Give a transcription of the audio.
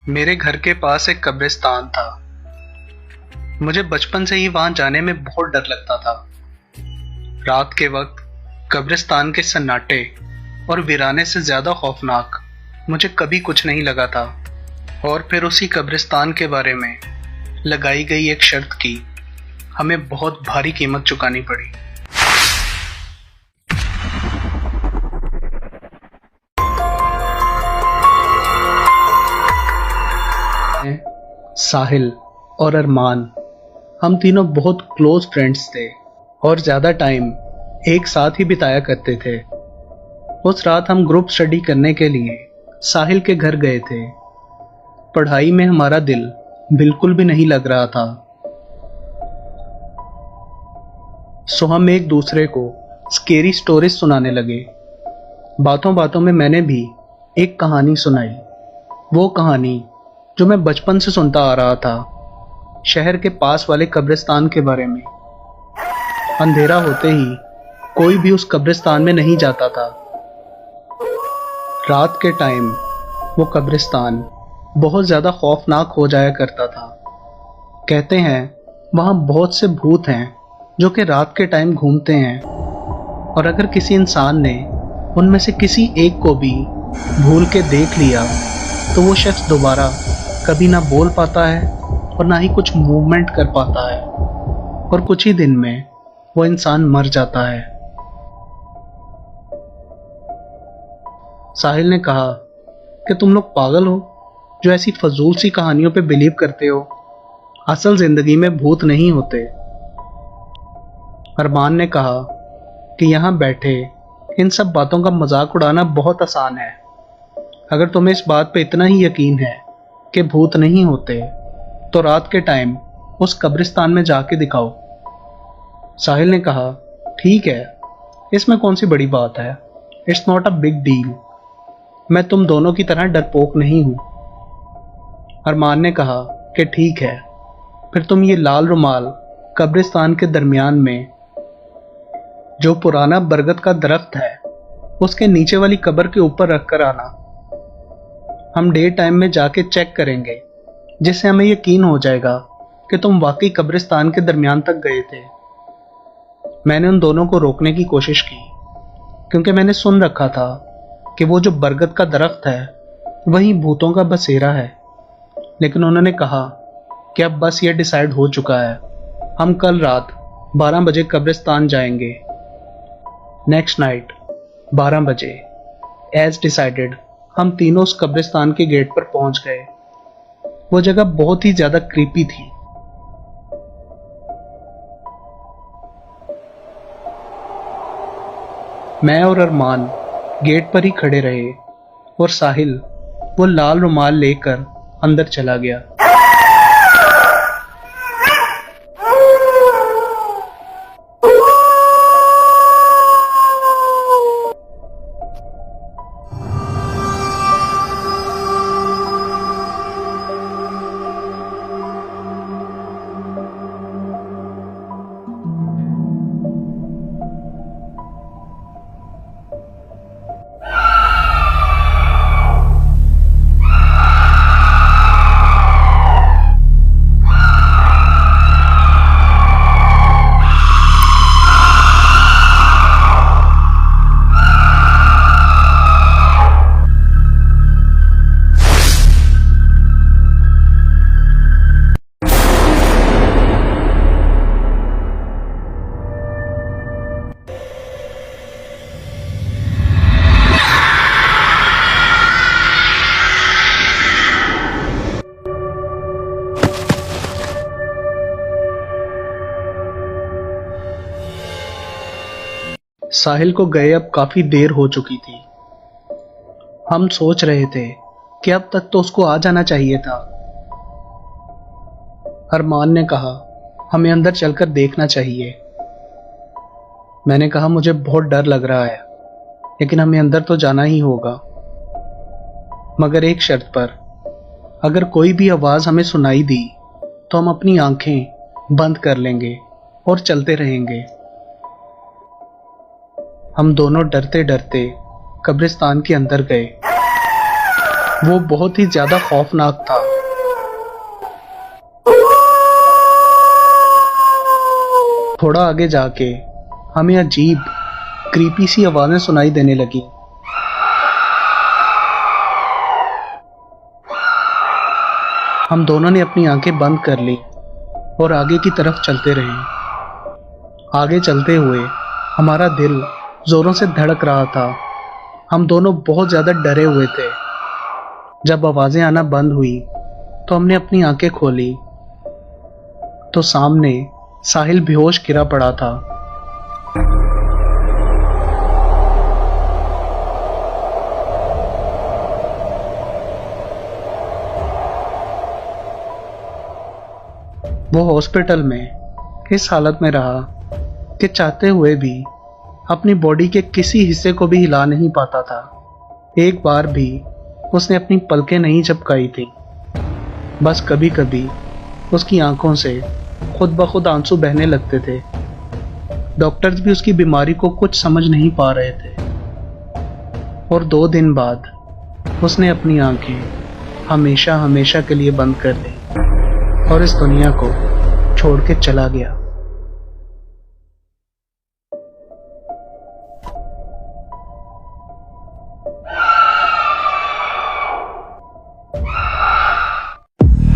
मेरे घर के पास एक कब्रिस्तान था। मुझे बचपन से ही वहां जाने में बहुत डर लगता था। रात के वक्त कब्रिस्तान के सन्नाटे और वीराने से ज्यादा खौफनाक मुझे कभी कुछ नहीं लगा था। और फिर उसी कब्रिस्तान के बारे में लगाई गई एक शर्त की हमें बहुत भारी कीमत चुकानी पड़ी। साहिल और अरमान, हम तीनों बहुत क्लोज फ्रेंड्स थे और ज्यादा टाइम एक साथ ही बिताया करते थे। उस रात हम ग्रुप स्टडी करने के लिए साहिल के घर गए थे। पढ़ाई में हमारा दिल बिल्कुल भी नहीं लग रहा था, सो हम एक दूसरे को स्केरी स्टोरीज सुनाने लगे। बातों बातों में मैंने भी एक कहानी सुनाई, वो कहानी जो मैं बचपन से सुनता आ रहा था, शहर के पास वाले कब्रिस्तान के बारे में। अंधेरा होते ही कोई भी उस कब्रिस्तान में नहीं जाता था। रात के टाइम वो कब्रिस्तान बहुत ज्यादा खौफनाक हो जाया करता था। कहते हैं वहां बहुत से भूत हैं जो कि रात के टाइम घूमते हैं, और अगर किसी इंसान ने उनमें से किसी एक को भी भूल के देख लिया तो वो शख्स दोबारा कभी ना बोल पाता है और ना ही कुछ मूवमेंट कर पाता है, और कुछ ही दिन में वो इंसान मर जाता है। साहिल ने कहा कि तुम लोग पागल हो जो ऐसी फजूल सी कहानियों पे बिलीव करते हो, असल जिंदगी में भूत नहीं होते। अरमान ने कहा कि यहाँ बैठे इन सब बातों का मजाक उड़ाना बहुत आसान है। अगर तुम्हें इस बात पे इतना ही यकीन है कि भूत नहीं होते तो रात के टाइम उस कब्रिस्तान में जाके दिखाओ। साहिल ने कहा ठीक है, इसमें कौन सी बड़ी बात है, it's not a big deal, मैं तुम दोनों की तरह डरपोक नहीं हूं। अरमान ने कहा कि ठीक है, फिर तुम ये लाल रुमाल कब्रिस्तान के दरमियान में जो पुराना बरगद का दरख्त है उसके नीचे वाली कब्र के ऊपर रख कर आना। हम डे टाइम में जाके चेक करेंगे, जिससे हमें यकीन हो जाएगा कि तुम वाकई कब्रिस्तान के दरमियान तक गए थे। मैंने उन दोनों को रोकने की कोशिश की, क्योंकि मैंने सुन रखा था कि वो जो बरगद का दरख्त है वही भूतों का बसेरा है। लेकिन उन्होंने कहा कि अब बस ये डिसाइड हो चुका है, हम कल रात 12 बजे कब्रिस्तान जाएंगे। नेक्स्ट नाइट 12 बजे एज डिसाइडेड हम तीनों उस कब्रिस्तान के गेट पर पहुंच गए। वो जगह बहुत ही ज्यादा क्रीपी थी। मैं और अरमान गेट पर ही खड़े रहे और साहिल वो लाल रुमाल लेकर अंदर चला गया। साहिल को गए अब काफी देर हो चुकी थी। हम सोच रहे थे कि अब तक तो उसको आ जाना चाहिए था। अरमान ने कहा हमें अंदर चलकर देखना चाहिए। मैंने कहा मुझे बहुत डर लग रहा है, लेकिन हमें अंदर तो जाना ही होगा, मगर एक शर्त पर। अगर कोई भी आवाज हमें सुनाई दी तो हम अपनी आंखें बंद कर लेंगे और चलते रहेंगे। हम दोनों डरते डरते कब्रिस्तान के अंदर गए। वो बहुत ही ज्यादा खौफनाक था। थोड़ा आगे जाके हमें अजीब क्रीपी सी आवाजें सुनाई देने लगी। हम दोनों ने अपनी आंखें बंद कर ली और आगे की तरफ चलते रहे। आगे चलते हुए हमारा दिल जोरों से धड़क रहा था। हम दोनों बहुत ज्यादा डरे हुए थे। जब आवाजें आना बंद हुई तो हमने अपनी आंखें खोली तो सामने साहिल बेहोश गिरा पड़ा था। वो हॉस्पिटल में इस हालत में रहा कि चाहते हुए भी अपनी बॉडी के किसी हिस्से को भी हिला नहीं पाता था। एक बार भी उसने अपनी पलकें नहीं झपकाई थी। बस कभी कभी उसकी आंखों से खुद ब खुद आंसू बहने लगते थे। डॉक्टर्स भी उसकी बीमारी को कुछ समझ नहीं पा रहे थे। और 2 दिन बाद उसने अपनी आंखें हमेशा हमेशा के लिए बंद कर दी और इस दुनिया को छोड़ के चला गया।